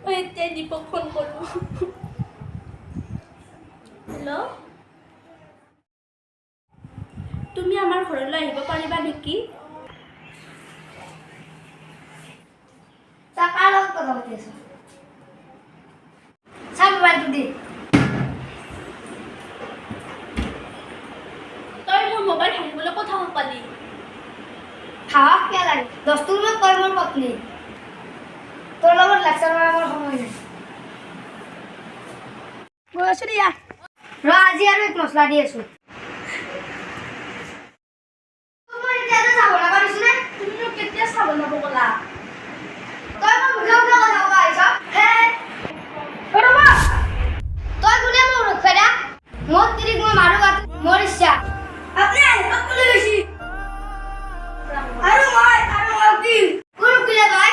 মই এতিয়া দীপক ফোন কৰোঁ। হেল্ল', তুমি আমাৰ ঘৰলৈ আহিব পাৰিবা নেকি? কাৰ লগত কথা পাতি আছো? চাম মোবাইলটো দি। তই মোৰ মোবাইল ভাঙিবলৈ কথা পালি। সাহস কিয় লাগে? দহটো মিনিট তই মোৰ পত্নী। তোৰ লগত লেকচাৰ মাৰা মোৰ সময় নাই। মই আছো দিয়া। আজি আৰু এক মছলা দি আছো। মই এতিয়া চাব লগা দিছো নে? তুমি মোক কেতিয়া চাব ল'ব ক'লা? তই মোৰ মুখে মুখে কথা ক'ব আহিছ? হে তই কোনে মোক ৰক্ষা দিয়া? মোৰ তিৰিক মই মাৰো গাটো মোৰ ইচ্ছা। আপুনি আহিব কোনে গৈছি? আৰু মই কি? কোন উকিলে তই?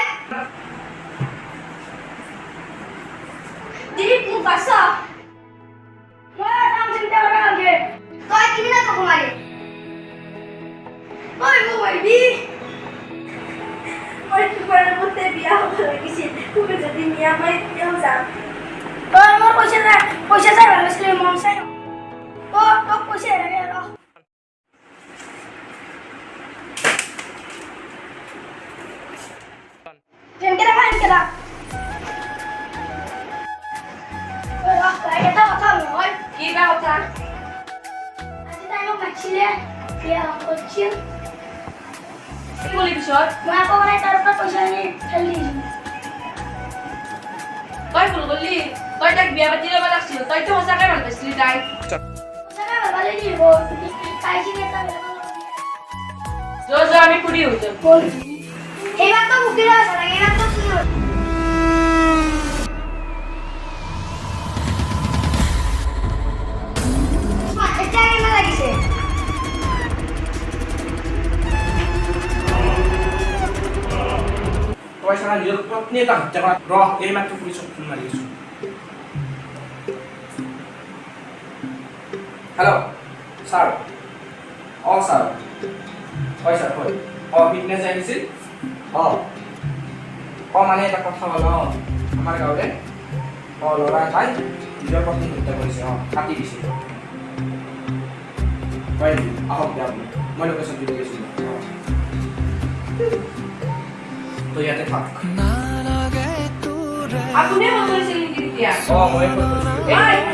দিলীপ মোক বাঁচা। মই কাম চিন্তা কৰা নালাগে। তই কিনে তোক মাৰি? মই মোক মাৰিবি? মই তোমাৰ লগতে বিয়া হ'ব লাগিছিল। তুমি যদি বিয়া মই এতিয়াও যাম। তই মোৰ পইচা চাই ভাল হৈছিলে মন চাই তোক পইচা লাগে আৰু এটা কথা নহয় কি বা কথা? আজি তাই মোক মাতিছিলে বিয়া কৰিছিল কি ক'লি পিছত? মই আকৌ মানে তাৰ পৰা পইচা আনি ঠেলি দিছোঁ। তই ভুল কৰিলি। তই তাক বিয়া পাতি ল'ব লাগিছিল। তইতো সঁচাকে ভাল পাইছিলি তাইক। সঁচাকৈ ভাবালে কি হ'ব? তাই চিনি এটা যোৱা আমি ফুৰি হৈ যাম। সেইবাৰতো মুখিলে আছে লাগে এইবাৰতো চিনি এতিয়া কেনে লাগিছে? তই চালা নিজৰ পত্নী এটা হত্যা কৰা ৰহ এই মাত্ৰ পুলিচক ফোন মাৰি আছো। হেল্ল' ছাৰ ছাৰ হয় ছাৰ হয় ফিটনেছ আহিছিল মানে এটা কথা হ'ল আমাৰ গাঁৱৰে ল'ৰা এটাই নিজৰ পত্নী হত্যা কৰিছে কাটি দিছে। হয় আহক দিয়া আপুনি মই লোকেশ্যনটো দি আছোঁ। তো ইয়াতে থাক। আপুনিয়ে ফোন কৰিছিল নেকি তেতিয়া? মই ফোন কৰিছিলোঁ।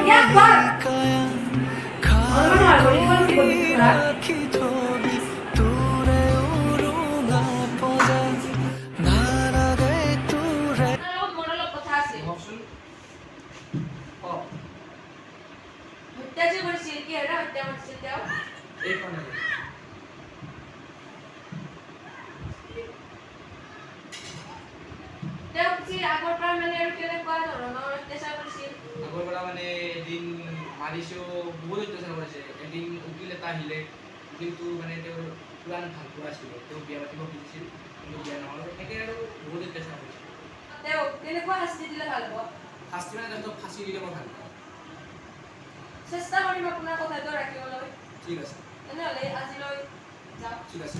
ইয়াত ভাল। অলপমান আগৰি গ'ল কি কৰিবি খুৰা? মোৰ অলপ কথা আছে। কওকচোন। হত্যা যে কৰিছিল কিহেৰে হত্যা কৰিছিল তেওঁ? এইখন তেওঁ কি আগৰ পৰা মানে আৰু কেনেকুৱা ধৰণৰ অত্যাচাৰ কৰিছিল? আগৰ পৰা মানে এদিন মাৰিছেও বহুত অত্যাচাৰ কৰিছে। এদিন উকিল এটা আহিলে উকিলটো মানে তেওঁৰ পুৰাণ ভাল পোৱা আছিলে। তেওঁ বিয়া পাতিব খুজিছিল কিন্তু বিয়া নহ'ল। তেনেকৈ আৰু বহুত অত্যাচাৰ কৰিছিল। তেওঁ কেনেকুৱা শাস্তি দিলে ভাল হ'ব? শাস্তি মানে তেওঁক ফাঁচি দিলে মই ভাল পাওঁ। চেষ্টা কৰিম আপোনাৰ কথাটো ৰাখিবলৈ। ঠিক আছে তেনেহ'লে আজিলৈ যাওঁ। ঠিক আছে।